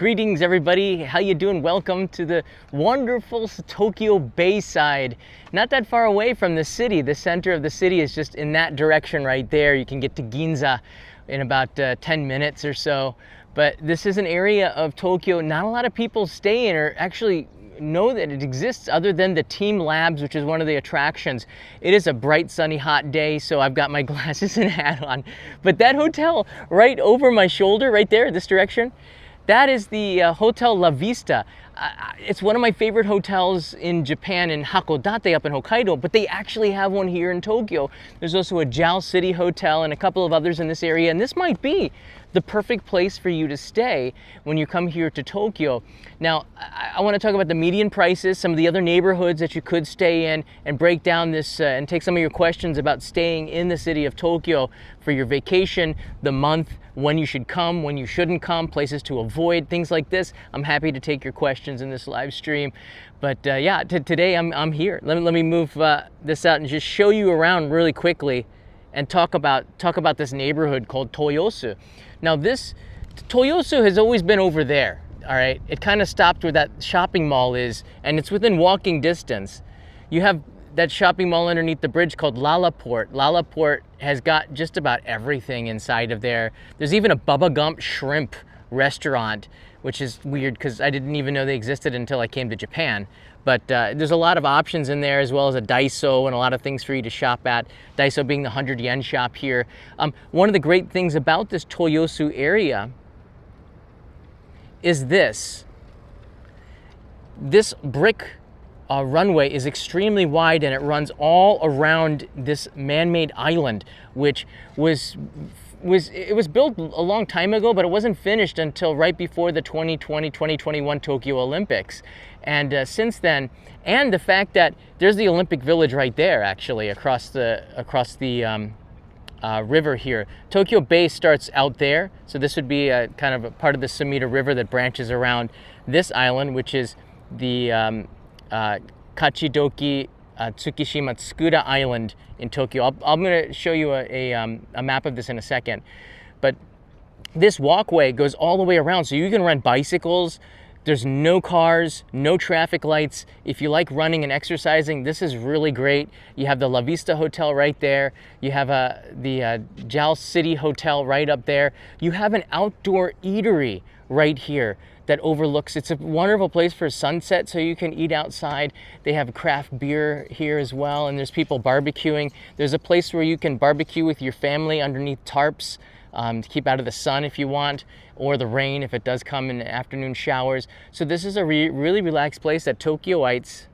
Greetings everybody, how you doing? Welcome to the wonderful Tokyo Bayside. Not that far away from the city. The center of the city is just in that direction right there. You can get to Ginza in about 10 minutes or so. But this is an area of Tokyo not a lot of people stay in or actually know that it exists other than the Team Labs, which is one of the attractions. It is a bright, sunny, hot day, so I've got my glasses and hat on. But that hotel right over my shoulder, right there, this direction, that is the Hotel La Vista. It's one of my favorite hotels in Japan, in Hakodate up in Hokkaido, but they actually have one here in Tokyo. There's also a Jal City Hotel and a couple of others in this area, and this might be the perfect place for you to stay when you come here to Tokyo. Now, I want to talk about the median prices, some of the other neighborhoods that you could stay in, and break down this and take some of your questions about staying in the city of Tokyo for your vacation, the month, when you should come, when you shouldn't come, places to avoid, things like this. I'm happy to take your questions in this live stream. But yeah, today I'm here. Let me move this out and just show you around really quickly and talk about this neighborhood called Toyosu. Now this Toyosu has always been over there, all right? It kind of stopped where that shopping mall is, and it's within walking distance. You have that shopping mall underneath the bridge called Lalaport. Lalaport has got just about everything inside of there. There's even a Bubba Gump shrimp restaurant, which is weird because I didn't even know they existed until I came to Japan. But there's a lot of options in there, as well as a Daiso and a lot of things for you to shop at. Daiso being the 100 yen shop here. One of the great things about this Toyosu area is this brick runway is extremely wide, and it runs all around this man-made island, which was built a long time ago, but it wasn't finished until right before the 2020-2021 Tokyo Olympics. And since then, and the fact that there's the Olympic Village right there, actually across the river here. Tokyo Bay starts out there, so this would be kind of a part of the Sumida River that branches around this island, which is the Kachidoki Tsukishima Tsukuda Island in Tokyo. I'm going to show you a map of this in a second. But this walkway goes all the way around, so you can rent bicycles. There's no cars, no traffic lights. If you like running and exercising, this is really great. You have the La Vista Hotel right there. You have the Jal City Hotel right up there. You have an outdoor eatery right here that overlooks. It's a wonderful place for sunset, so you can eat outside. They have craft beer here as well, and there's people barbecuing. There's a place where you can barbecue with your family underneath tarps to keep out of the sun if you want, or the rain if it does come in the afternoon showers. So this is a really relaxed place that Tokyoites,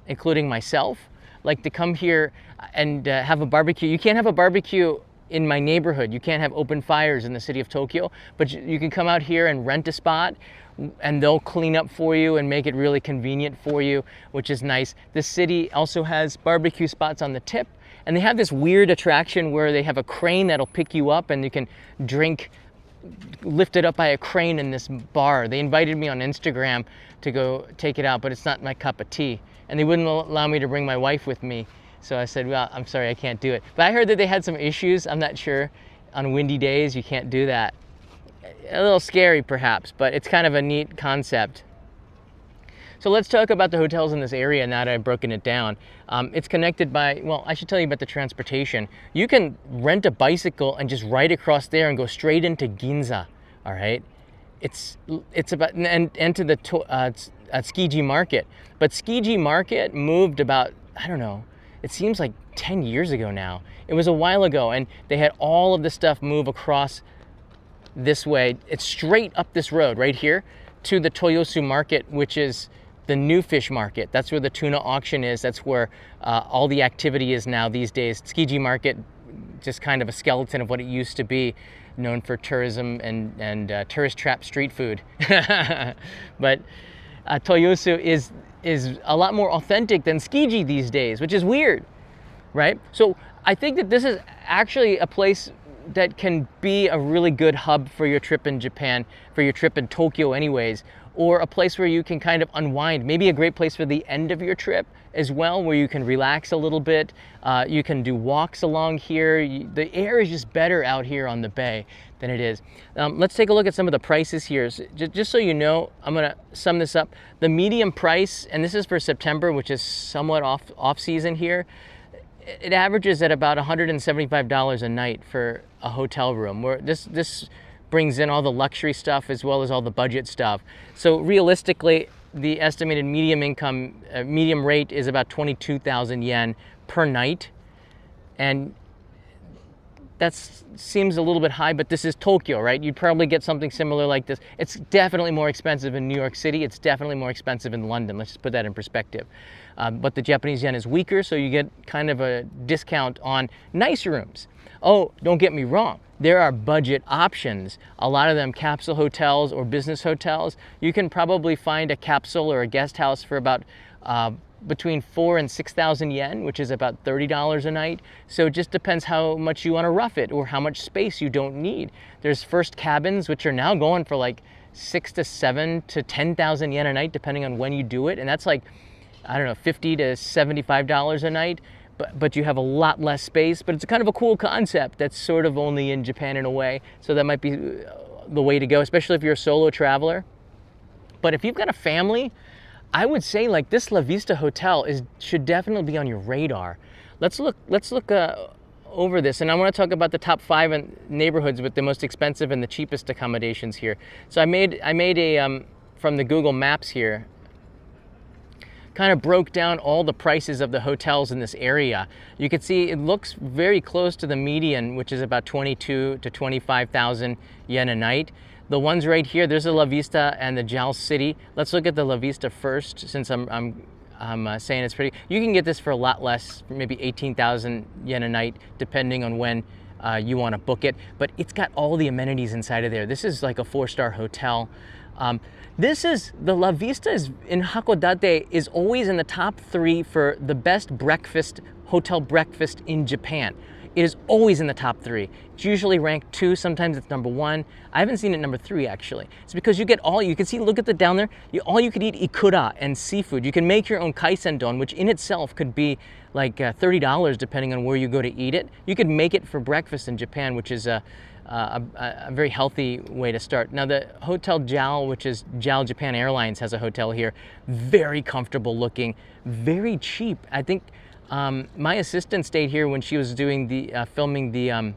including myself, like to come here and have a barbecue. You can't have a barbecue in my neighborhood. You can't have open fires in the city of Tokyo, but you can come out here and rent a spot, and they'll clean up for you and make it really convenient for you, which is nice. The city also has barbecue spots on the tip, and they have this weird attraction where they have a crane that'll pick you up and you can drink lifted up by a crane in this bar. They invited me on Instagram to go take it out, but it's not my cup of tea. And they wouldn't allow me to bring my wife with me. So I said, well, I'm sorry, I can't do it. But I heard that they had some issues. I'm not sure. On windy days, you can't do that. A little scary, perhaps, but it's kind of a neat concept. So let's talk about the hotels in this area now that I've broken it down. It's connected by, well, I should tell you about the transportation. You can rent a bicycle and just ride across there and go straight into Ginza, all right? It's about, and to the Tsukiji Market. But Tsukiji Market moved about, I don't know, it seems like 10 years ago now. It was a while ago, and they had all of the stuff move across this way. It's straight up this road right here to the Toyosu Market, which is the new fish market. That's where the tuna auction is. That's where all the activity is now these days. Tsukiji Market, just kind of a skeleton of what it used to be, known for tourism and tourist trap street food. But Toyosu is a lot more authentic than Tsukiji these days, which is weird, right? So I think that this is actually a place that can be a really good hub for your trip in Japan, for your trip in Tokyo anyways, or a place where you can kind of unwind. Maybe a great place for the end of your trip as well, where you can relax a little bit. You can do walks along here. The air is just better out here on the bay than it is. Let's take a look at some of the prices here. So just so you know, I'm gonna sum this up. The medium price, and this is for September, which is somewhat off season here, it averages at about $175 a night for a hotel room. Where this brings in all the luxury stuff as well as all the budget stuff. So realistically, the estimated medium rate is about 22,000 yen per night. And that seems a little bit high, but this is Tokyo, right? You'd probably get something similar like this. It's definitely more expensive in New York City. It's definitely more expensive in London. Let's just put that in perspective. But the Japanese yen is weaker, so you get kind of a discount on nice rooms. Oh, don't get me wrong. There are budget options. A lot of them capsule hotels or business hotels. You can probably find a capsule or a guest house for about between 4,000 and 6,000 yen, which is about $30 a night. So it just depends how much you want to rough it or how much space you don't need. There's first cabins, which are now going for like 6,000 to 7,000 to 10,000 yen a night, depending on when you do it. And that's like, I don't know, $50 to $75 a night. But you have a lot less space, but it's kind of a cool concept that's sort of only in Japan in a way. So that might be the way to go, especially if you're a solo traveler. But if you've got a family, I would say like this La Vista Hotel should definitely be on your radar. Let's look over this, and I want to talk about the top 5 neighborhoods with the most expensive and the cheapest accommodations here. So I made a from the Google Maps here, kind of broke down all the prices of the hotels in this area. You can see it looks very close to the median, which is about 22 to 25,000 yen a night. The ones right here, there's the La Vista and the JAL City. Let's look at the La Vista first, since I'm saying it's pretty. You can get this for a lot less, maybe 18,000 yen a night, depending on when you want to book it. But it's got all the amenities inside of there. This is like a 4-star hotel. The La Vista in Hakodate is always in the top 3 for the best hotel breakfast in Japan. It is always in the top 3. It's usually ranked 2, sometimes it's number 1. I haven't seen it number 3 actually. It's because you get you can see, look at the down there, all you could eat ikura and seafood. You can make your own kaisendon, which in itself could be like $30 depending on where you go to eat it. You could make it for breakfast in Japan, which is a very healthy way to start. Now the Hotel JAL, which is JAL Japan Airlines, has a hotel here. Very comfortable looking, very cheap. I think my assistant stayed here when she was doing filming the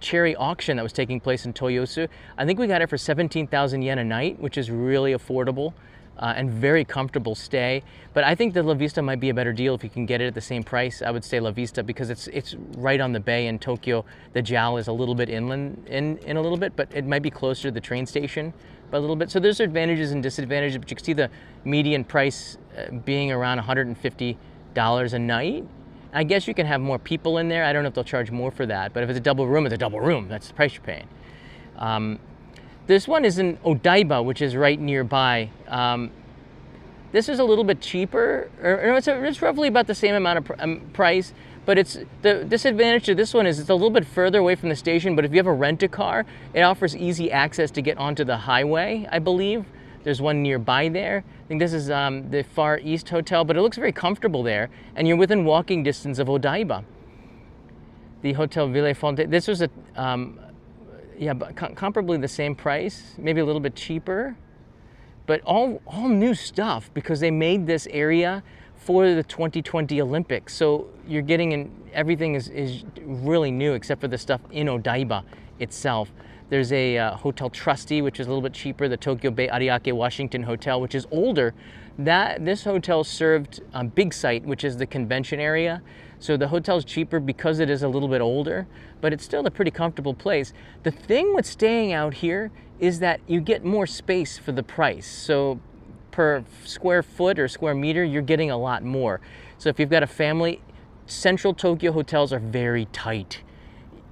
cherry auction that was taking place in Toyosu. I think we got it for 17,000 yen a night, which is really affordable and very comfortable stay. But I think the La Vista might be a better deal if you can get it at the same price. I would say La Vista because it's right on the bay in Tokyo. The JAL is a little bit inland in a little bit, but it might be closer to the train station by a little bit. So there's advantages and disadvantages, but you can see the median price being around $150 a night. I guess you can have more people in there. I don't know if they'll charge more for that, but if it's a double room, it's a double room. That's the price you're paying. This one is in Odaiba, which is right nearby. This is a little bit cheaper, it's roughly about the same amount of price, but the disadvantage to this one is it's a little bit further away from the station, but if you have a rent-a-car, it offers easy access to get onto the highway, I believe. There's one nearby there. I think this is the Far East Hotel, but it looks very comfortable there, and you're within walking distance of Odaiba. The Hotel Ville Fonte, this was but comparably the same price, maybe a little bit cheaper, but all new stuff because they made this area for the 2020 Olympics. So you're getting everything is really new except for the stuff in Odaiba itself. There's a Hotel Trustee, which is a little bit cheaper, the Tokyo Bay Ariake Washington Hotel, which is older. This hotel served Big Site, which is the convention area. So the hotel's cheaper because it is a little bit older, but it's still a pretty comfortable place. The thing with staying out here is that you get more space for the price. So per square foot or square meter, you're getting a lot more. So if you've got a family, central Tokyo hotels are very tight.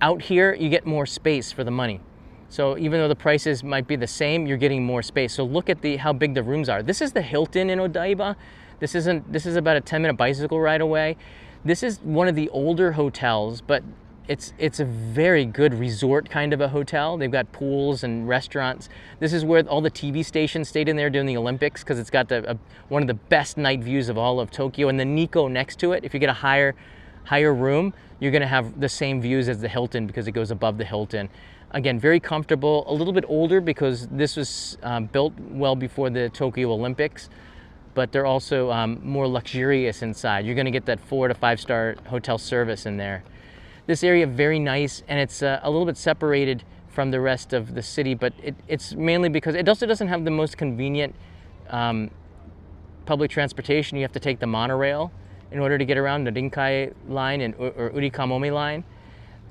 Out here, you get more space for the money. So even though the prices might be the same, you're getting more space. So look at how big the rooms are. This is the Hilton in Odaiba. This is about a 10-minute bicycle ride away. This is one of the older hotels, but It's a very good resort kind of a hotel. They've got pools and restaurants. This is where all the TV stations stayed in there during the Olympics, because it's got one of the best night views of all of Tokyo. And the Nikko next to it, if you get a higher room, you're going to have the same views as the Hilton because it goes above the Hilton. Again, very comfortable, a little bit older because this was built well before the Tokyo Olympics, but they're also more luxurious inside. You're going to get that 4 to 5 star hotel service in there. This area very nice, and it's a little bit separated from the rest of the city, but it's mainly because it also doesn't have the most convenient public transportation. You have to take the monorail in order to get around, the Rinkai line or Urikamome line.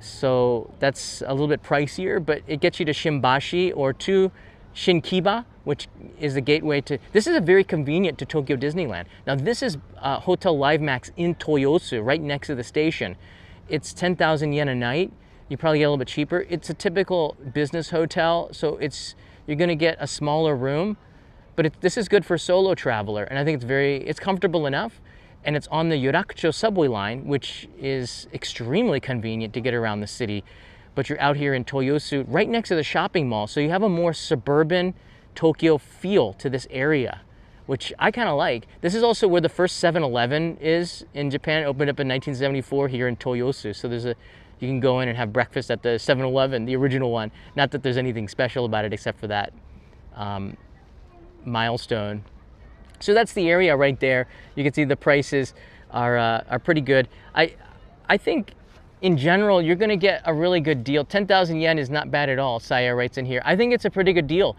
So that's a little bit pricier, but it gets you to Shimbashi or to Shinkiba, which is the gateway to, this is a very convenient to Tokyo Disneyland. Now this is Hotel Live Max in Toyosu, right next to the station. It's 10,000 yen a night. You probably get a little bit cheaper. It's a typical business hotel, so you're gonna get a smaller room, but this is good for a solo traveler, and I think it's comfortable enough, and it's on the Yurakucho subway line, which is extremely convenient to get around the city. But you're out here in Toyosu, right next to the shopping mall, so you have a more suburban Tokyo feel to this area, which I kind of like. This is also where the first 7-Eleven is in Japan. It opened up in 1974 here in Toyosu. So you can go in and have breakfast at the 7-Eleven, the original one. Not that there's anything special about it except for that milestone. So that's the area right there. You can see the prices are pretty good. I think in general, you're gonna get a really good deal. 10,000 yen is not bad at all, Saya writes in here. I think it's a pretty good deal.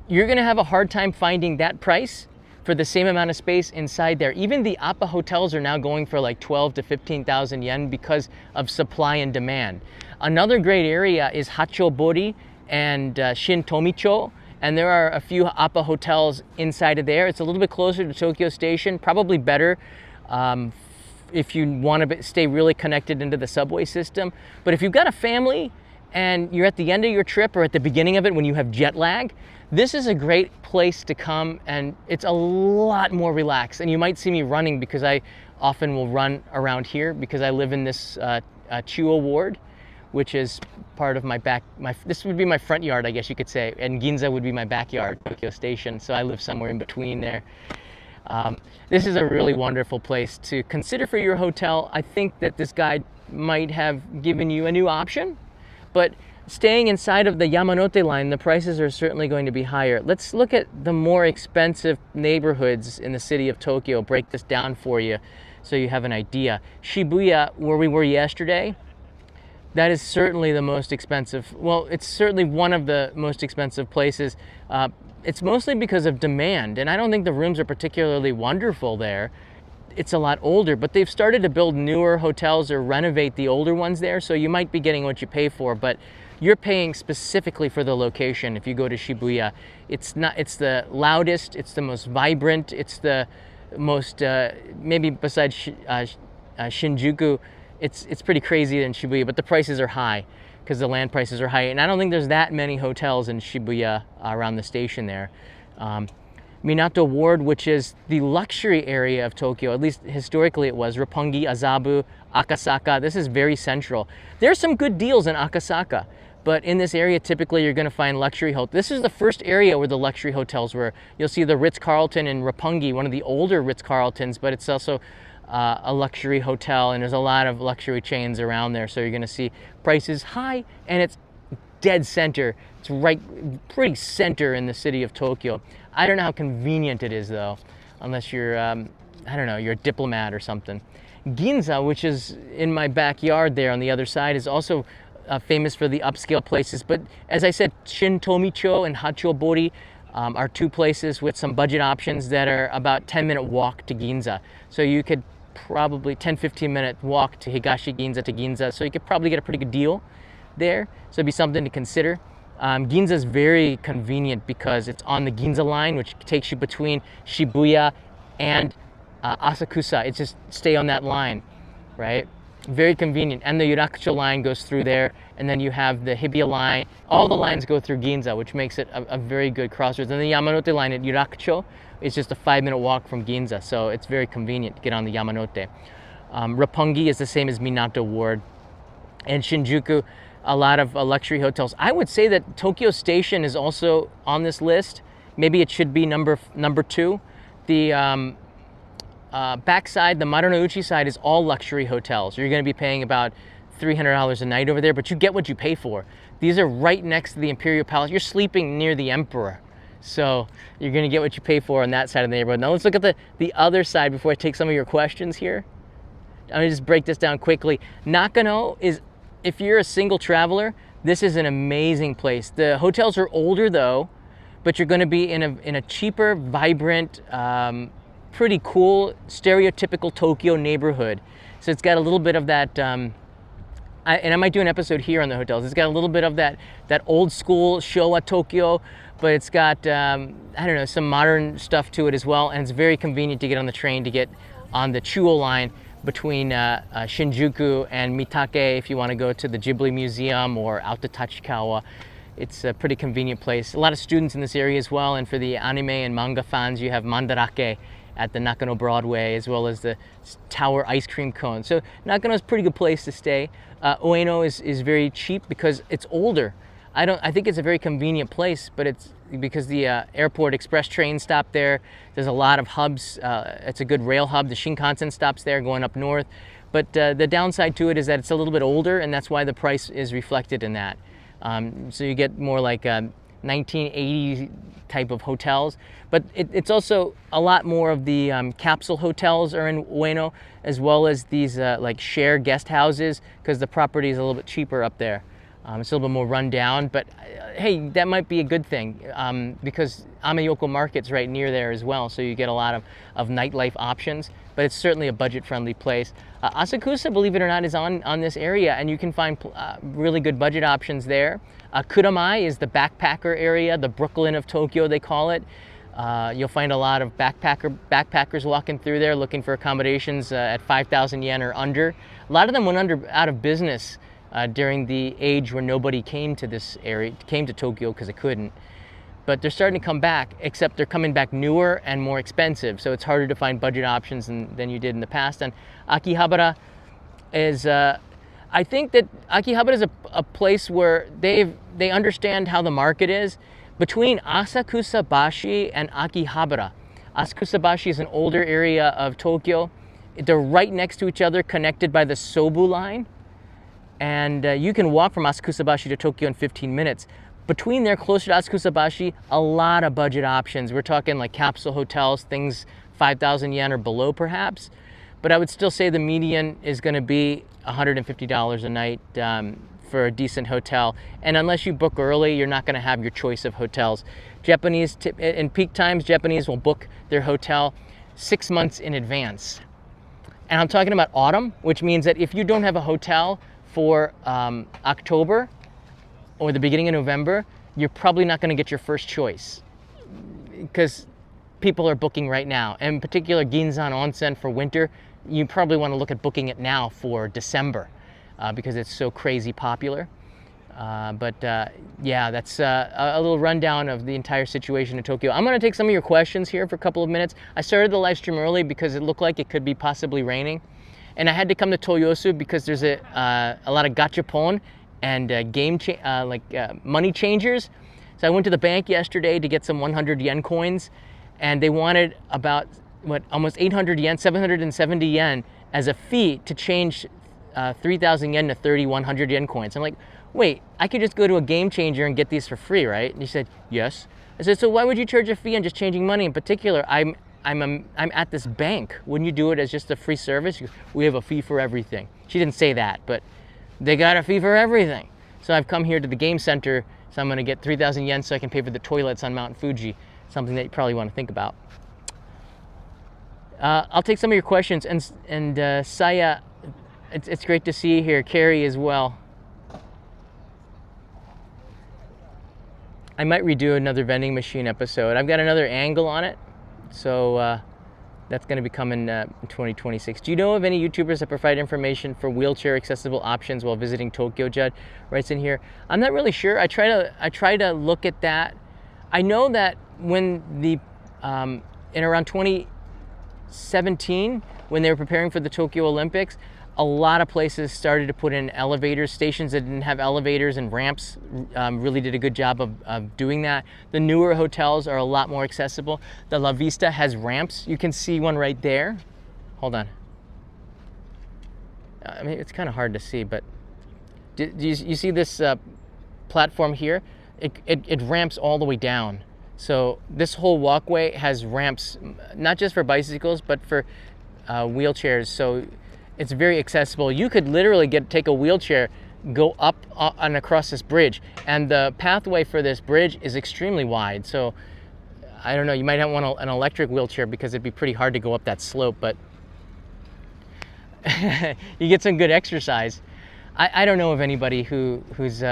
You're gonna have a hard time finding that price for the same amount of space inside there. Even the Appa hotels are now going for like 12 to 15,000 yen because of supply and demand. Another great area is Hachobori and Shintomicho, and there are a few Appa hotels inside of there. It's a little bit closer to Tokyo Station, probably better if you want to stay really connected into the subway system. But if you've got a family and you're at the end of your trip or at the beginning of it when you have jet lag, this is a great place to come, and it's a lot more relaxed. And you might see me running because I often will run around here because I live in this Chuo ward, which is part of this would be my front yard, I guess you could say, and Ginza would be my backyard, Tokyo Station. So I live somewhere in between there. This is a really wonderful place to consider for your hotel. I think that this guide might have given you a new option, but staying inside of the Yamanote line, the prices are certainly going to be higher. Let's look at the more expensive neighborhoods in the city of Tokyo, break this down for you so you have an idea. Shibuya, where we were yesterday, that is certainly the most expensive. Well, it's certainly one of the most expensive places. It's mostly because of demand, and I don't think the rooms are particularly wonderful there. It's a lot older, but they've started to build newer hotels or renovate the older ones there, so you might be getting what you pay for, but you're paying specifically for the location if you go to Shibuya. It's the loudest, it's the most vibrant, it's the most, maybe besides Shinjuku, it's pretty crazy in Shibuya, but the prices are high because the land prices are high. And I don't think there's that many hotels in Shibuya around the station there. Minato Ward, which is the luxury area of Tokyo, at least historically it was, Roppongi, Azabu, Akasaka. This is very central. There's some good deals in Akasaka, but in this area, typically you're gonna find luxury hotels. This is the first area where the luxury hotels were. You'll see the Ritz-Carlton in Roppongi, one of the older Ritz-Carltons, but it's also a luxury hotel, and there's a lot of luxury chains around there. So you're gonna see prices high, and it's dead center. It's right, pretty center in the city of Tokyo. I don't know how convenient it is though, unless you're, I don't know, you're a diplomat or something. Ginza, which is in my backyard there on the other side, is also famous for the upscale places. But as I said, Shintomicho and Hachobori are two places with some budget options that are about 10-minute walk to Ginza. So you could probably 10-15 minute walk to Higashi Ginza to Ginza. So you could probably get a pretty good deal there. So it'd be something to consider. Ginza is very convenient because it's on the Ginza line, which takes you between Shibuya and Asakusa. It's just stay on that line, right? Very convenient. And the Yurakucho line goes through there, and then you have the Hibiya line. All the lines go through Ginza, which makes it a very good crossroads. And the Yamanote line at Yurakucho is just a 5-minute walk from Ginza, so it's very convenient to get on the Yamanote. Roppongi is the same as Minato Ward. and Shinjuku, a lot of luxury hotels. I would say that Tokyo Station is also on this list. Maybe it should be number 2. The backside, the Marunouchi side, is all luxury hotels. You're going to be paying about $300 a night over there, but you get what you pay for. These are right next to the Imperial Palace. You're sleeping near the Emperor. So you're going to get what you pay for on that side of the neighborhood. Now let's look at the other side before I take some of your questions here. I'm going to just break this down quickly. Nakano is, if you're a single traveler, this is an amazing place. The hotels are older though, but you're going to be in a cheaper, vibrant, pretty cool, stereotypical Tokyo neighborhood. So it's got a little bit of that, and I might do an episode here on the hotels. It's got a little bit of that old school Showa Tokyo, but it's got, I don't know, some modern stuff to it as well. And it's very convenient to get on the train, to get on the Chuo line between Shinjuku and Mitake if you want to go to the Ghibli Museum or out to Tachikawa. It's a pretty convenient place. A lot of students in this area as well, and for the anime and manga fans, you have Mandarake at the Nakano Broadway, as well as the Tower Ice Cream Cone. So Nakano is a pretty good place to stay. Ueno is very cheap because it's older. I think it's a very convenient place, but it's because the airport express train stop there. There's a lot of hubs. It's a good rail hub. The Shinkansen stops there going up north. But the downside to it is that it's a little bit older, and that's why the price is reflected in that. So you get more like 1980 type of hotels, but it's also a lot more of the capsule hotels are in Ueno, as well as these like share guest houses, because the property is a little bit cheaper up there. It's a little bit more run down, but hey, that might be a good thing because Amayoko Market's right near there as well, so you get a lot of nightlife options, but it's certainly a budget-friendly place. Asakusa, believe it or not, is on this area, and you can find really good budget options there. Kuramai is the backpacker area, the Brooklyn of Tokyo, they call it. You'll find a lot of backpackers walking through there looking for accommodations at 5,000 yen or under. A lot of them went out of business during the age where nobody came to this area, came to Tokyo because they couldn't. But they're starting to come back, except they're coming back newer and more expensive. So it's harder to find budget options than you did in the past. And Akihabara is, I think that Akihabara is a place where they understand how the market is. Between Asakusa Bashi and Akihabara, Asakusa Bashi is an older area of Tokyo. They're right next to each other, connected by the Sobu line. And you can walk from Asakusabashi to Tokyo in 15 minutes. Between there, closer to Asakusabashi, a lot of budget options. We're talking like capsule hotels, things 5,000 yen or below perhaps. But I would still say the median is going to be $150 a night for a decent hotel. And unless you book early, you're not going to have your choice of hotels. Japanese, in peak times, Japanese will book their hotel 6 months in advance. And I'm talking about autumn, which means that if you don't have a hotel for October or the beginning of November, you're probably not going to get your first choice because people are booking right now. And in particular, Ginzan Onsen for winter, you probably want to look at booking it now for December because it's so crazy popular. Yeah, that's a little rundown of the entire situation in Tokyo. I'm going to take some of your questions here for a couple of minutes. I started the live stream early because it looked like it could be possibly raining. And I had to come to Toyosu because there's a lot of gachapon and money changers. So I went to the bank yesterday to get some 100 yen coins, and they wanted about, almost 800 yen, 770 yen as a fee to change 3,000 yen to 3,100 yen coins. I'm like, wait, I could just go to a game changer and get these for free, right? And he said, yes. I said, so why would you charge a fee on just changing money? In particular, I'm at this bank. Wouldn't you do it as just a free service? We have a fee for everything. She didn't say that, but they got a fee for everything. So I've come here to the game center, so I'm going to get 3,000 yen so I can pay for the toilets on Mount Fuji, something that you probably want to think about. I'll take some of your questions, and Saya, it's great to see you here. Carrie as well. I might redo another vending machine episode. I've got another angle on it. So that's going to be coming in 2026. Do you know of any YouTubers that provide information for wheelchair accessible options while visiting Tokyo? Judd writes in here. I'm not really sure. I try to look at that. I know that when in around 2017, when they were preparing for the Tokyo Olympics, A lot of places started to put in elevators. Stations that didn't have elevators and ramps really did a good job of doing that. The newer hotels are a lot more accessible. The La Vista has ramps. You can see one right there. Hold on. I mean, it's kind of hard to see, but do you see this platform here? It ramps all the way down. So this whole walkway has ramps, not just for bicycles, but for wheelchairs. So it's very accessible. You could literally take a wheelchair, go up and across this bridge, and the pathway for this bridge is extremely wide. So I don't know, you might not want an electric wheelchair because it'd be pretty hard to go up that slope, but you get some good exercise. I don't know of anybody who's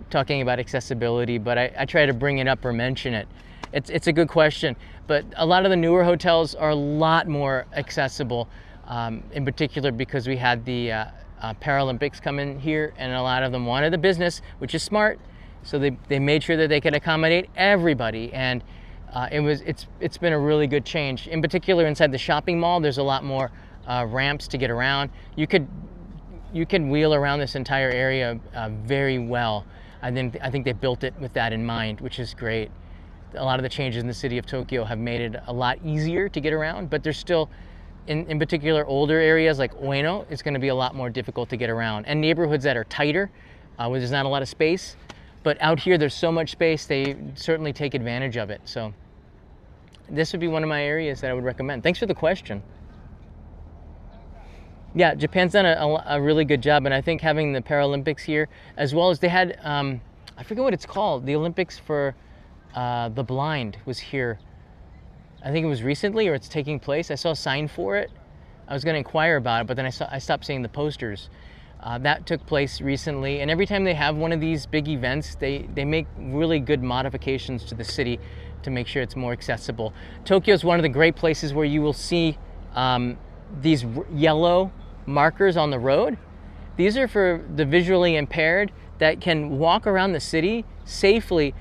talking about accessibility, but I try to bring it up or mention it. It's a good question, but a lot of the newer hotels are a lot more accessible, in particular because we had the Paralympics come in here, and a lot of them wanted the business, which is smart. So they made sure that they could accommodate everybody, and it's been a really good change. In particular, inside the shopping mall, there's a lot more ramps to get around. You can wheel around this entire area very well. I think they built it with that in mind, which is great. A lot of the changes in the city of Tokyo have made it a lot easier to get around, but there's still, in particular, older areas like Ueno, it's going to be a lot more difficult to get around. And neighborhoods that are tighter, where there's not a lot of space. But out here, there's so much space, they certainly take advantage of it. So this would be one of my areas that I would recommend. Thanks for the question. Yeah, Japan's done a really good job, and I think having the Paralympics here, as well as they had, I forget what it's called, the Olympics for the blind was here. I think it was recently, or it's taking place. I saw a sign for it. I was going to inquire about it, but then I stopped seeing the posters. That took place recently, and every time they have one of these big events, they make really good modifications to the city to make sure it's more accessible. Tokyo is one of the great places where you will see these yellow markers on the road. These are for the visually impaired that can walk around the city safely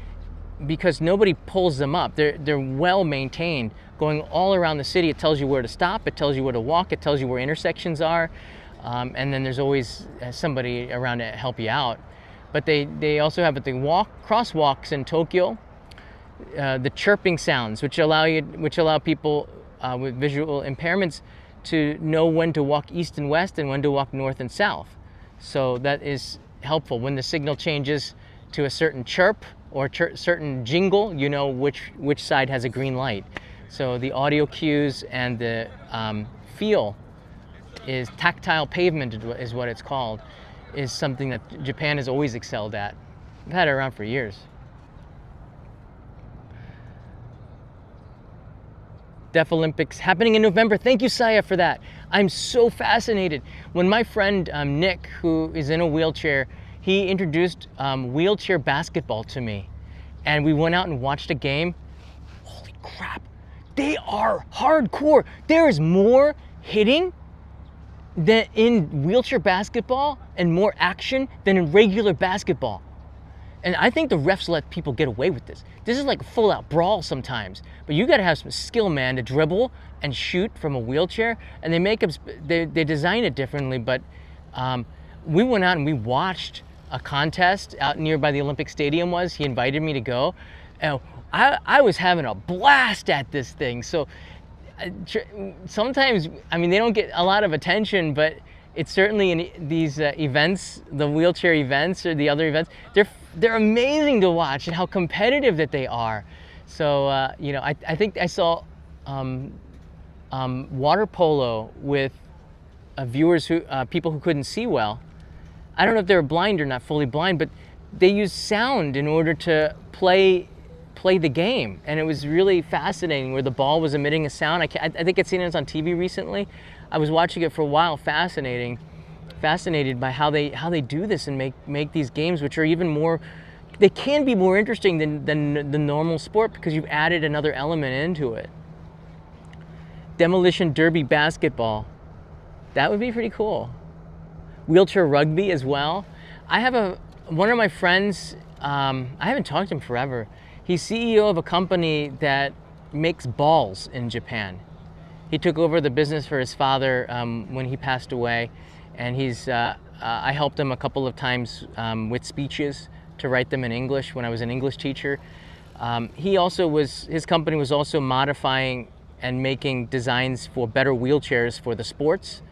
because nobody pulls them up. They're well maintained, going all around the city. It tells you where to stop, it tells you where to walk, it tells you where intersections are, and then there's always somebody around to help you out. But they also have the crosswalks in Tokyo, the chirping sounds, which allow people with visual impairments to know when to walk east and west and when to walk north and south. So that is helpful. When the signal changes to a certain chirp or certain jingle, you know which side has a green light. So the audio cues and the feel is tactile pavement is what it's called, is something that Japan has always excelled at. We've had it around for years. Deaf Olympics happening in November. Thank you, Saya, for that. I'm so fascinated. When my friend Nick, who is in a wheelchair, he introduced wheelchair basketball to me, and we went out and watched a game. Holy crap, they are hardcore. There is more hitting than in wheelchair basketball and more action than in regular basketball. And I think the refs let people get away with this. This is like a full-out brawl sometimes. But you got to have some skill, man, to dribble and shoot from a wheelchair. And they design it differently. But we went out and we watched a contest out nearby the Olympic Stadium was. He invited me to go. And I was having a blast at this thing. So sometimes, I mean, they don't get a lot of attention, but it's certainly in these events, the wheelchair events or the other events, they're amazing to watch and how competitive that they are. So, you know, I think I saw water polo with viewers people who couldn't see well. I don't know if they were blind or not fully blind, but they used sound in order to play the game. And it was really fascinating where the ball was emitting a sound. I think I'd seen it on TV recently. I was watching it for a while, fascinated by how they do this and make these games, which are even more, they can be more interesting than the normal sport because you've added another element into it. Demolition derby basketball, that would be pretty cool. Wheelchair rugby as well. I have one of my friends, I haven't talked to him forever. He's CEO of a company that makes balls in Japan. He took over the business for his father when he passed away, and I helped him a couple of times with speeches to write them in English when I was an English teacher. His company was also modifying and making designs for better wheelchairs for the sports,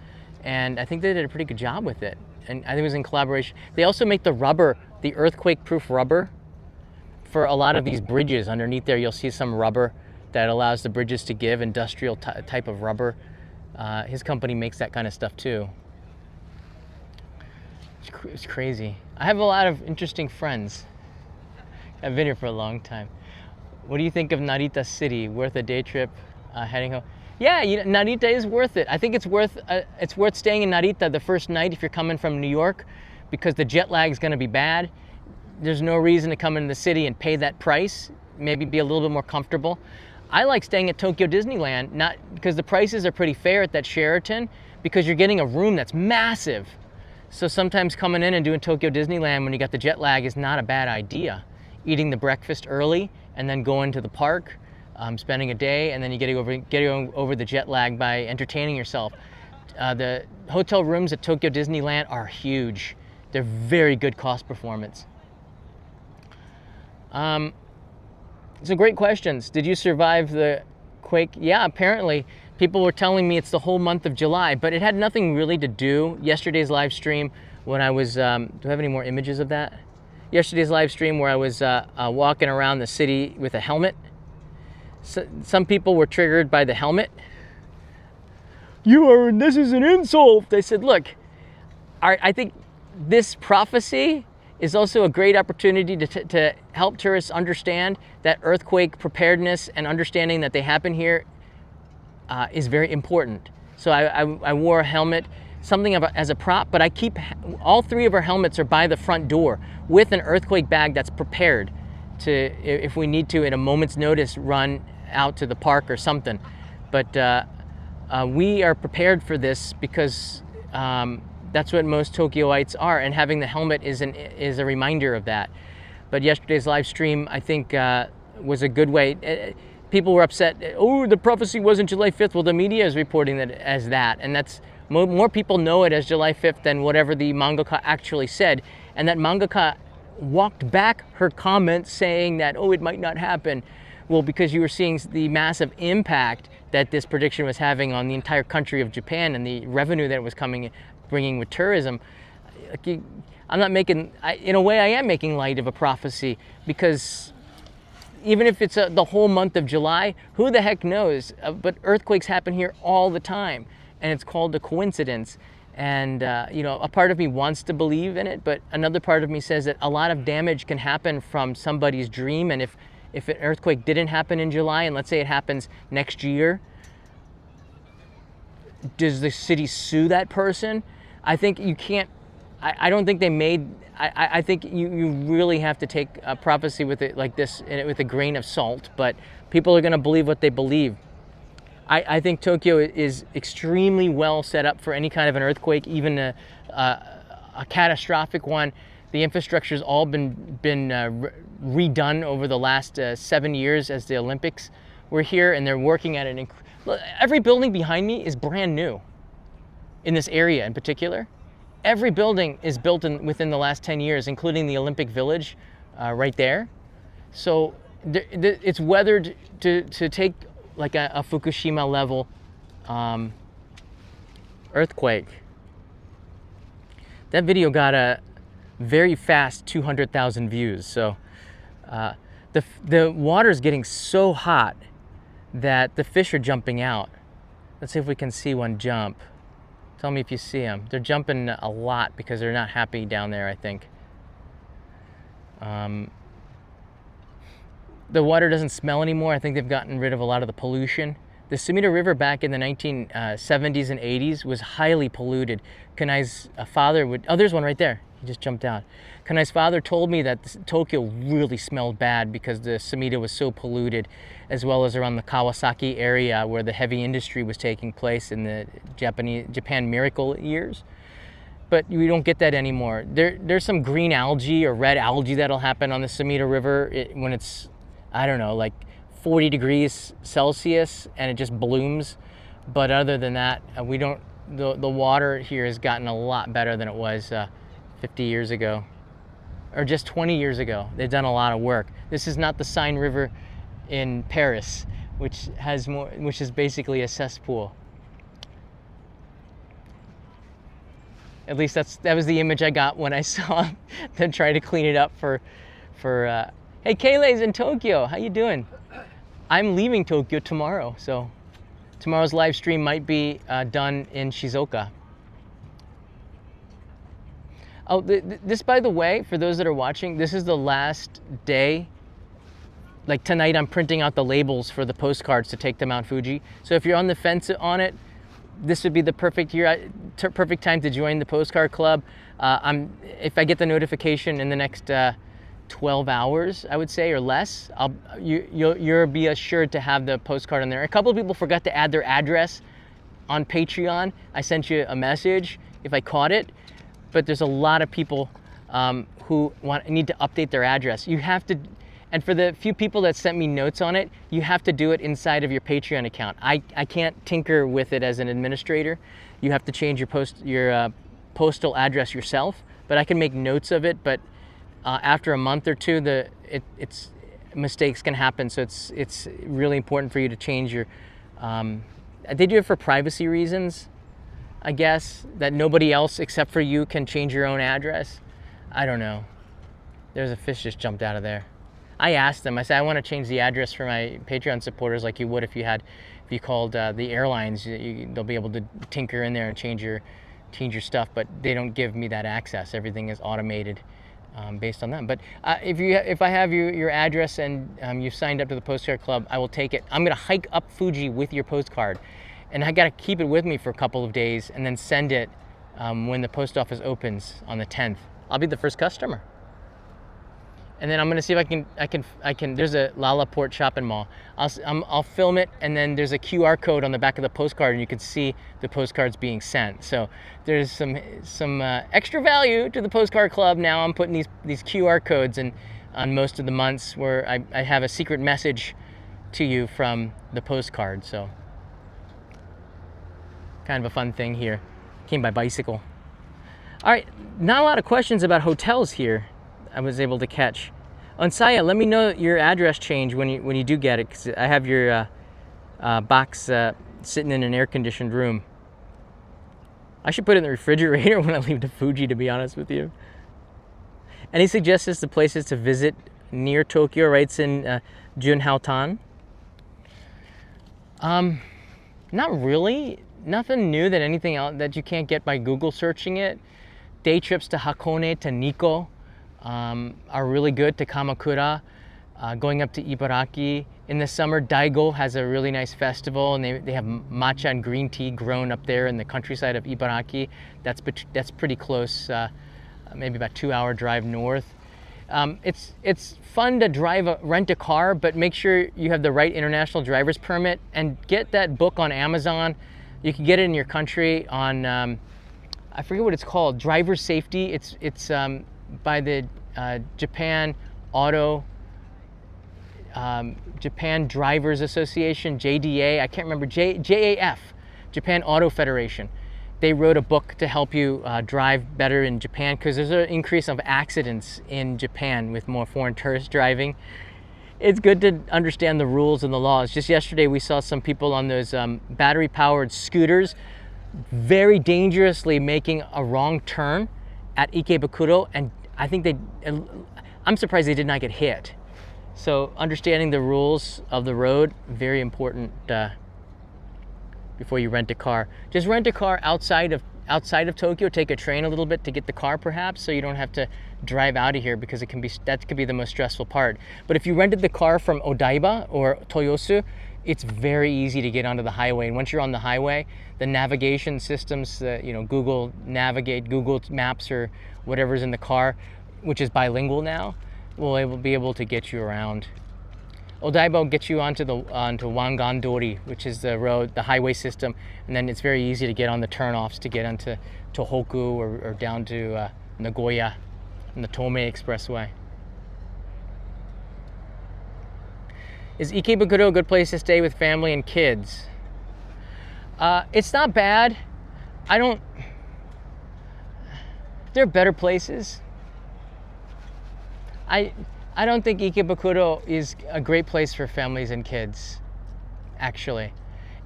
and I think they did a pretty good job with it. And I think it was in collaboration. They also make the rubber, the earthquake-proof rubber for a lot of these bridges. Underneath there, you'll see some rubber that allows the bridges to give, industrial type of rubber. His company makes that kind of stuff too. It's crazy. I have a lot of interesting friends. I've been here for a long time. What do you think of Narita City? Worth a day trip heading home? Yeah, Narita is worth it. I think it's worth staying in Narita the first night if you're coming from New York, because the jet lag is going to be bad. There's no reason to come into the city and pay that price. Maybe be a little bit more comfortable. I like staying at Tokyo Disneyland, not because the prices are pretty fair at that Sheraton, because you're getting a room that's massive. So sometimes coming in and doing Tokyo Disneyland when you got the jet lag is not a bad idea. Eating the breakfast early and then going to the park, spending a day, and then you getting over the jet lag by entertaining yourself. The hotel rooms at Tokyo Disneyland are huge. They're very good cost performance. So great questions. Did you survive the quake? Yeah, apparently. People were telling me it's the whole month of July, but it had nothing really to do. Yesterday's live stream when I was, do I have any more images of that? Yesterday's live stream where I was walking around the city with a helmet. So, some people were triggered by the helmet. This is an insult. They said, look, I think this prophecy is also a great opportunity to help tourists understand that earthquake preparedness and understanding that they happen here is very important. So I wore a helmet, something as a prop, but I keep, all three of our helmets are by the front door with an earthquake bag that's prepared to, if we need to, at a moment's notice, run out to the park or something. But we are prepared for this because that's what most Tokyoites are, and having the helmet is a reminder of that. But yesterday's live stream, I think, was a good way. People were upset. Oh, the prophecy wasn't July 5th. Well, the media is reporting that as that, and that's more people know it as July 5th than whatever the mangaka actually said. And that mangaka walked back her comments saying that, oh, it might not happen. Well, because you were seeing the massive impact that this prediction was having on the entire country of Japan and the revenue that it was bringing with tourism. I'm not making, in a way I am making light of a prophecy, because even if it's the whole month of July, who the heck knows? But earthquakes happen here all the time, and it's called a coincidence. And a part of me wants to believe in it, but another part of me says that a lot of damage can happen from somebody's dream. And if an earthquake didn't happen in July, and let's say it happens next year, does the city sue that person? I think you can't. I don't think they made. I think you really have to take a prophecy with it like this with a grain of salt. But people are going to believe what they believe. I think Tokyo is extremely well set up for any kind of an earthquake, even a catastrophic one. The infrastructure's all been redone over the last 7 years as the Olympics were here, and they're working at it. Every building behind me is brand new in this area in particular. Every building is built within the last 10 years, including the Olympic Village right there. So it's weathered to take like a Fukushima level earthquake. That video got a very fast 200,000 views. So the water's getting so hot that the fish are jumping out. Let's see if we can see one jump. Tell me if you see them. They're jumping a lot because they're not happy down there, I think. The water doesn't smell anymore. I think they've gotten rid of a lot of the pollution. The Sumida River back in the 1970s and 80s was highly polluted. Kanai's father would, oh, there's one right there. He just jumped out. Kanai's father told me that Tokyo really smelled bad because the Sumida was so polluted, as well as around the Kawasaki area where the heavy industry was taking place in the Japan miracle years. But we don't get that anymore. There's some green algae or red algae that'll happen on the Sumida River when it's, I don't know, like 40 degrees Celsius and it just blooms. But other than that, we don't the water here has gotten a lot better than it was 50 years ago, or just 20 years ago. They've done a lot of work. This is not the Seine River in Paris, which is basically a cesspool. At least that was the image I got when I saw them try to clean it up for hey, Kayleigh's in Tokyo. How you doing? I'm leaving Tokyo tomorrow, so tomorrow's live stream might be done in Shizuoka. Oh, this, by the way, for those that are watching, this is the last day. Like tonight, I'm printing out the labels for the postcards to take to Mount Fuji. So if you're on the fence on it, this would be the perfect time to join the postcard club. If I get the notification in the next 12 hours, I would say, or less, you'll be assured to have the postcard on there. A couple of people forgot to add their address on Patreon. I sent you a message if I caught it, but there's a lot of people who need to update their address. You have to, and for the few people that sent me notes on it, you have to do it inside of your Patreon account. I can't tinker with it as an administrator. You have to change your postal address yourself, but I can make notes of it. But after a month or two, it's mistakes can happen. So it's really important for you to change your. They do it for privacy reasons, I guess, that nobody else except for you can change your own address. I don't know. There's a fish just jumped out of there. I asked them. I said I want to change the address for my Patreon supporters, like you would if you called the airlines. They'll be able to tinker in there and change your stuff, but they don't give me that access. Everything is automated. Based on them. But if I have your address and you've signed up to the postcard club, I will take it. I'm gonna hike up Fuji with your postcard, and I gotta keep it with me for a couple of days and then send it when the post office opens on the 10th. I'll be the first customer. And then I'm gonna see if I can. There's a Lalaport shopping mall. I'll film it, and then there's a QR code on the back of the postcard, and you can see the postcards being sent. So there's some extra value to the postcard club. Now I'm putting these QR codes in on most of the months where I have a secret message to you from the postcard. So kind of a fun thing here. Came by bicycle. All right, not a lot of questions about hotels here. I was able to catch. Ansaya, let me know your address change when you do get it, because I have your box sitting in an air-conditioned room. I should put it in the refrigerator when I leave to Fuji, to be honest with you. Any suggestions to places to visit near Tokyo? Right, it's in Junhaotan. Not really. Nothing new that anything else that you can't get by Google searching it. Day trips to Hakone, to Nikko. Are really good, to Kamakura, going up to Ibaraki. In the summer, Daigo has a really nice festival, and they have matcha and green tea grown up there in the countryside of Ibaraki. That's pretty close, maybe about 2-hour drive north. It's fun to rent a car, but make sure you have the right international driver's permit, and get that book on Amazon. You can get it in your country on, I forget what it's called, Driver Safety. It's by the Japan Drivers Association, JDA, I can't remember, JAF, Japan Auto Federation. They wrote a book to help you drive better in Japan, because there's an increase of accidents in Japan with more foreign tourists driving. It's good to understand the rules and the laws. Just yesterday we saw some people on those battery-powered scooters very dangerously making a wrong turn at Ikebukuro, and I'm surprised they did not get hit. So understanding the rules of the road, very important before you rent a car. Just rent a car outside of Tokyo. Take a train a little bit to get the car, perhaps, so you don't have to drive out of here, because that could be the most stressful part. But if you rented the car from Odaiba or Toyosu, it's very easy to get onto the highway. And once you're on the highway, the navigation systems, Google Navigate, Google Maps, or whatever's in the car, which is bilingual now, will be able to get you around. Odaiba will get you onto Wangan Dori, which is the road, the highway system, and then it's very easy to get on the turnoffs to get onto Tohoku or down to Nagoya and the Tomei Expressway. Is Ikebukuro a good place to stay with family and kids? It's not bad. I don't, there are better places. I don't think Ikebukuro is a great place for families and kids, actually.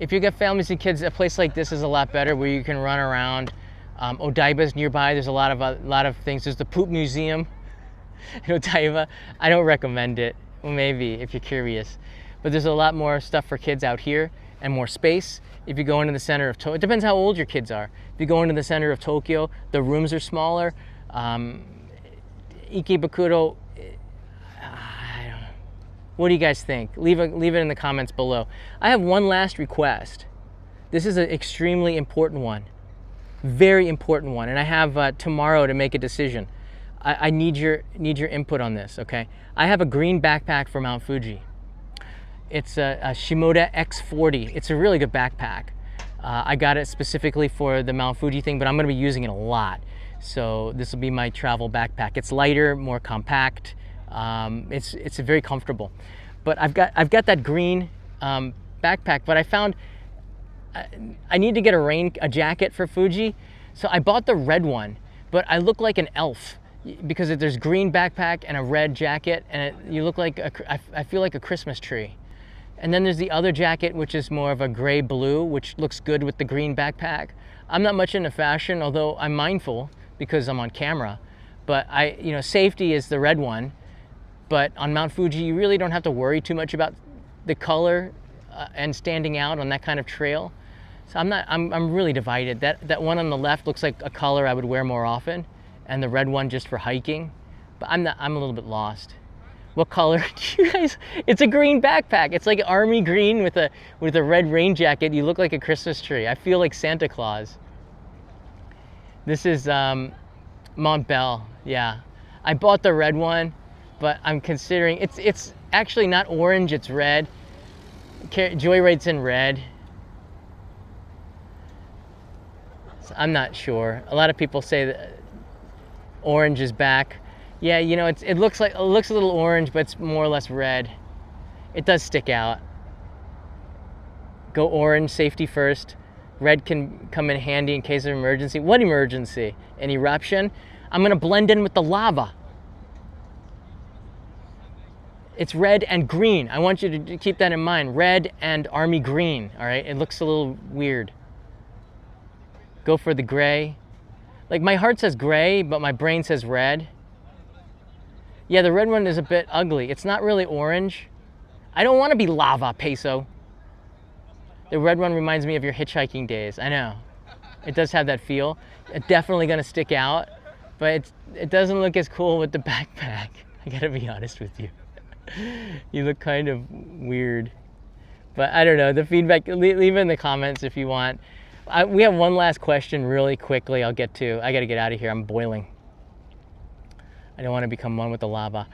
If you got families and kids, a place like this is a lot better where you can run around. Odaiba's nearby. There's a lot of things. There's the poop museum in Odaiba. I don't recommend it. Well, maybe if you're curious. But there's a lot more stuff for kids out here and more space. If you go into the center of Tokyo, it depends how old your kids are. If you go into the center of Tokyo, the rooms are smaller. Ikebukuro, I don't know. What do you guys think? Leave it in the comments below. I have one last request. This is an extremely important one. Very important one. And I have tomorrow to make a decision. I need your input on this, okay? I have a green backpack for Mount Fuji. It's a Shimoda X40. It's a really good backpack. I got it specifically for the Mount Fuji thing, but I'm gonna be using it a lot. So this will be my travel backpack. It's lighter, more compact. It's very comfortable. But I've got that green backpack, but I found I need to get a jacket for Fuji. So I bought the red one, but I look like an elf because there's green backpack and a red jacket, and you look like I feel like a Christmas tree. And then there's the other jacket, which is more of a gray blue, which looks good with the green backpack. I'm not much into fashion, although I'm mindful because I'm on camera. But safety is the red one. But on Mount Fuji, you really don't have to worry too much about the color and standing out on that kind of trail. So I'm really divided. That one on the left looks like a color I would wear more often, and the red one just for hiking. But I'm a little bit lost. What color do you guys? It's a green backpack. It's like army green with a red rain jacket. You look like a Christmas tree. I feel like Santa Claus. This is Mont Bell. Yeah, I bought the red one, but I'm considering it's actually not orange. It's red. Joyride's in red. So I'm not sure. A lot of people say that orange is back. Yeah, it looks a little orange, but it's more or less red. It does stick out. Go orange, safety first. Red can come in handy in case of emergency. What emergency? An eruption? I'm gonna blend in with the lava. It's red and green. I want you to keep that in mind. Red and army green, all right? It looks a little weird. Go for the gray. Like my heart says gray, but my brain says red. Yeah, the red one is a bit ugly. It's not really orange. I don't want to be lava, peso. The red one reminds me of your hitchhiking days. I know. It does have that feel. It's definitely going to stick out, but it doesn't look as cool with the backpack. I got to be honest with you. You look kind of weird. But I don't know. The feedback, leave it in the comments if you want. We have one last question really quickly I got to get out of here. I'm boiling. I don't want to become one with the lava.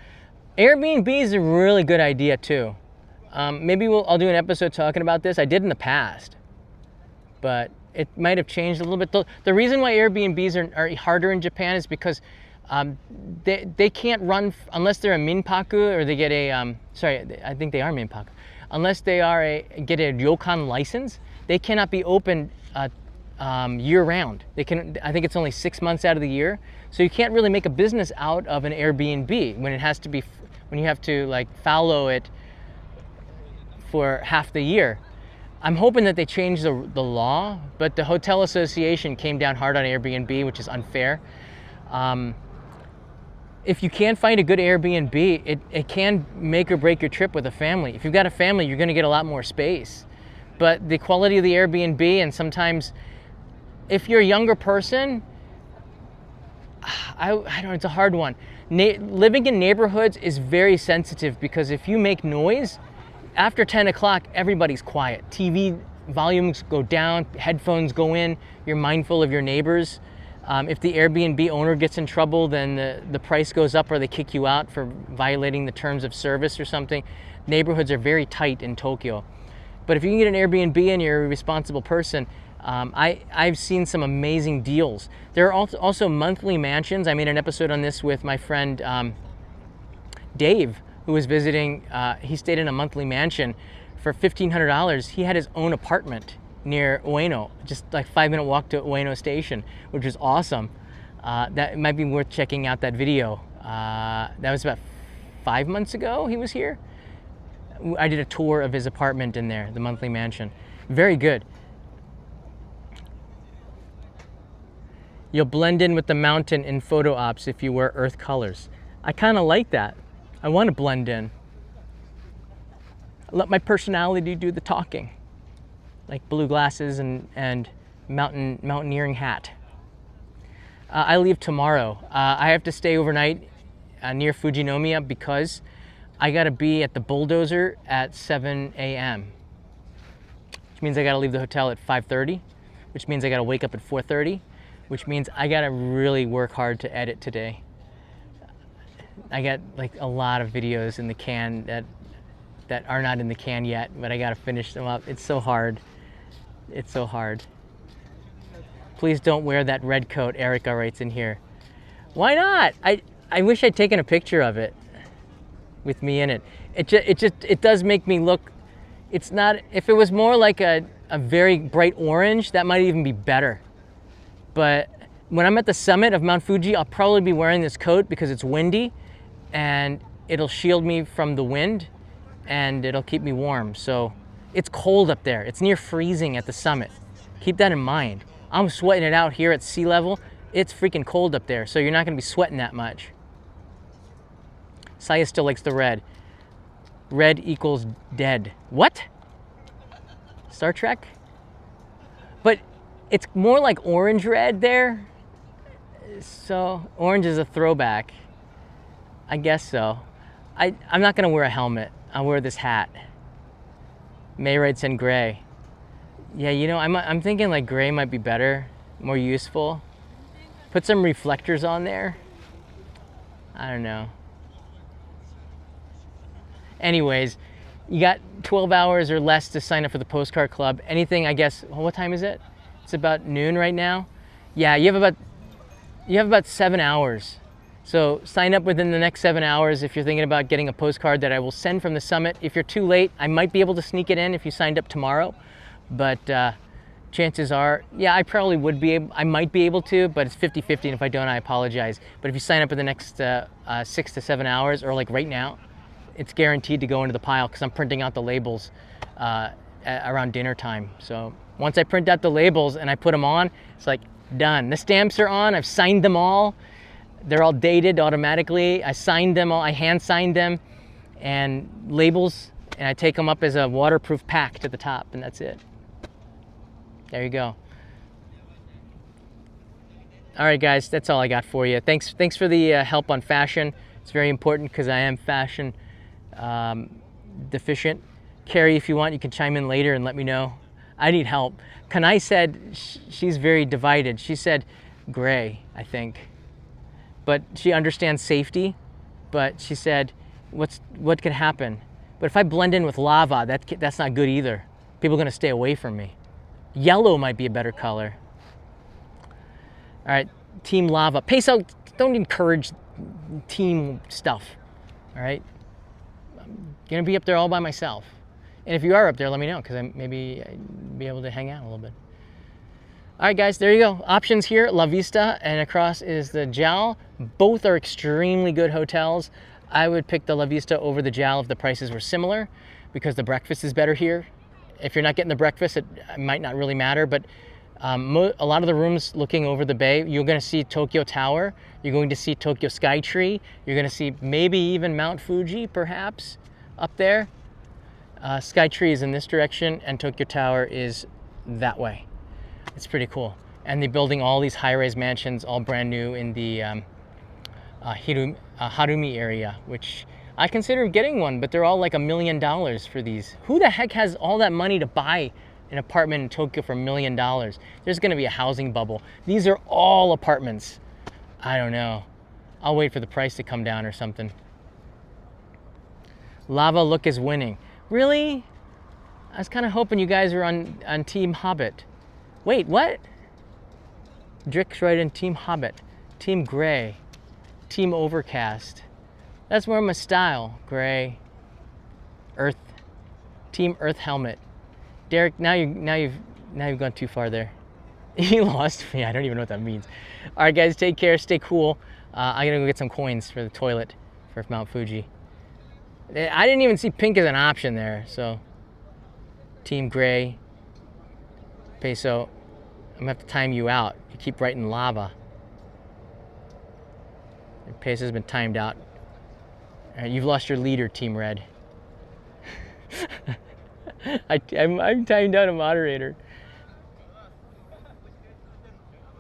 Airbnb is a really good idea too. Maybe I'll do an episode talking about this. I did in the past, but it might have changed a little bit. The reason why Airbnbs are harder in Japan is because they can't run unless they're a minpaku or they get a I think they are minpaku. Unless they get a ryokan license, they cannot be open year round. I think it's only 6 months out of the year. So you can't really make a business out of an Airbnb when you have to like follow it for half the year. I'm hoping that they change the law, but the Hotel Association came down hard on Airbnb, which is unfair. If you can't find a good Airbnb, it can make or break your trip with a family. If you've got a family, you're gonna get a lot more space. But the quality of the Airbnb, and sometimes if you're a younger person, I don't know, it's a hard one. Living in neighborhoods is very sensitive because if you make noise, after 10 o'clock, everybody's quiet. TV volumes go down, headphones go in, you're mindful of your neighbors. If the Airbnb owner gets in trouble, then the price goes up or they kick you out for violating the terms of service or something. Neighborhoods are very tight in Tokyo. But if you can get an Airbnb and you're a responsible person, I've seen some amazing deals. There are also monthly mansions. I made an episode on this with my friend Dave, who was visiting. He stayed in a monthly mansion for $1,500. He had his own apartment near Ueno, just like 5-minute walk to Ueno Station, which was awesome. That might be worth checking out that video. That was about 5 months ago he was here. I did a tour of his apartment in there, the monthly mansion. Very good. You'll blend in with the mountain in photo ops if you wear earth colors. I kind of like that. I want to blend in. Let my personality do the talking. Like blue glasses and mountaineering hat. I leave tomorrow. I have to stay overnight near Fujinomiya because I gotta be at the bulldozer at 7 a.m. Which means I gotta leave the hotel at 5:30, which means I gotta wake up at 4:30, which means I gotta really work hard to edit today. I got like a lot of videos in the can that are not in the can yet, but I gotta finish them up. It's so hard. It's so hard. Please don't wear that red coat, Erica writes in here. Why not? I wish I'd taken a picture of it with me in it. It does make me look, it's not, if it was more like a very bright orange, that might even be better. But when I'm at the summit of Mount Fuji, I'll probably be wearing this coat because it's windy and it'll shield me from the wind and it'll keep me warm. So it's cold up there. It's near freezing at the summit. Keep that in mind. I'm sweating it out here at sea level. It's freaking cold up there, so you're not gonna be sweating that much. Saya still likes the red. Red equals dead. What? Star Trek? But it's more like orange red there. So orange is a throwback. I guess so. I'm not gonna wear a helmet. I'll wear this hat. May writes in gray. Yeah, you know, I'm thinking like gray might be better, more useful. Put some reflectors on there. I don't know. Anyways, you got 12 hours or less to sign up for the postcard club. Anything, I guess, well, what time is it? It's about noon right now. Yeah, you have about 7 hours. So sign up within the next 7 hours if you're thinking about getting a postcard that I will send from the summit. If you're too late, I might be able to sneak it in if you signed up tomorrow. But chances are, yeah, I probably would be able, I might be able to, but it's 50-50, and if I don't, I apologize. But if you sign up in the next 6 to 7 hours, or like right now, it's guaranteed to go into the pile because I'm printing out the labels around dinner time. So once I print out the labels and I put them on, it's like done. The stamps are on, I've signed them all. They're all dated automatically. I signed them all, I hand signed them, and labels, and I take them up as a waterproof pack to the top, and that's it. There you go. All right, guys, that's all I got for you. Thanks for the help on fashion. It's very important because I am fashion deficient. Carrie, if you want, you can chime in later and let me know. I need help. Kanai said she's very divided. She said gray, I think. But she understands safety, but she said, what could happen? But if I blend in with lava, that's not good either. People are gonna stay away from me. Yellow might be a better color. All right, Team Lava. Peso, don't encourage team stuff, all right? I'm gonna be up there all by myself. And if you are up there, let me know, because maybe I'd be able to hang out a little bit. All right, guys, there you go. Options here, La Vista, and across is the Jiao. Both are extremely good hotels. I would pick the La Vista over the Jiao if the prices were similar, because the breakfast is better here. If you're not getting the breakfast, it might not really matter, but a lot of the rooms looking over the bay, you're gonna see Tokyo Tower, you're going to see Tokyo Skytree, you're gonna see maybe even Mount Fuji, perhaps, up there. Skytree is in this direction, and Tokyo Tower is that way. It's pretty cool. And they're building all these high-rise mansions, all brand new in the Harumi area, which I consider getting one, but they're all like $1 million for these. Who the heck has all that money to buy an apartment in Tokyo for $1 million? There's gonna be a housing bubble. These are all apartments. I don't know. I'll wait for the price to come down or something. Lava Look is winning. Really? I was kind of hoping you guys were on Team Hobbit. Wait, what? Drick's right in Team Hobbit. Team Gray. Team Overcast. That's more my style. Gray. Earth. Team Earth Helmet. Derek, now you've Now you've gone too far there. You lost me. I don't even know what that means. All right, guys, take care. Stay cool. I'm gonna go get some coins for the toilet for Mount Fuji. I didn't even see pink as an option there. So, Team Gray, Peso, I'm gonna have to time you out. You keep writing lava. Peso's been timed out. All right, you've lost your leader, Team Red. I'm timed out a moderator.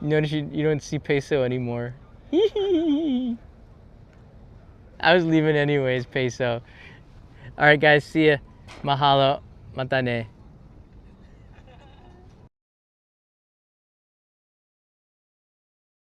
Notice you don't see Peso anymore. I was leaving anyways, Peso. All right, guys, see ya. Mahalo. Mata ne.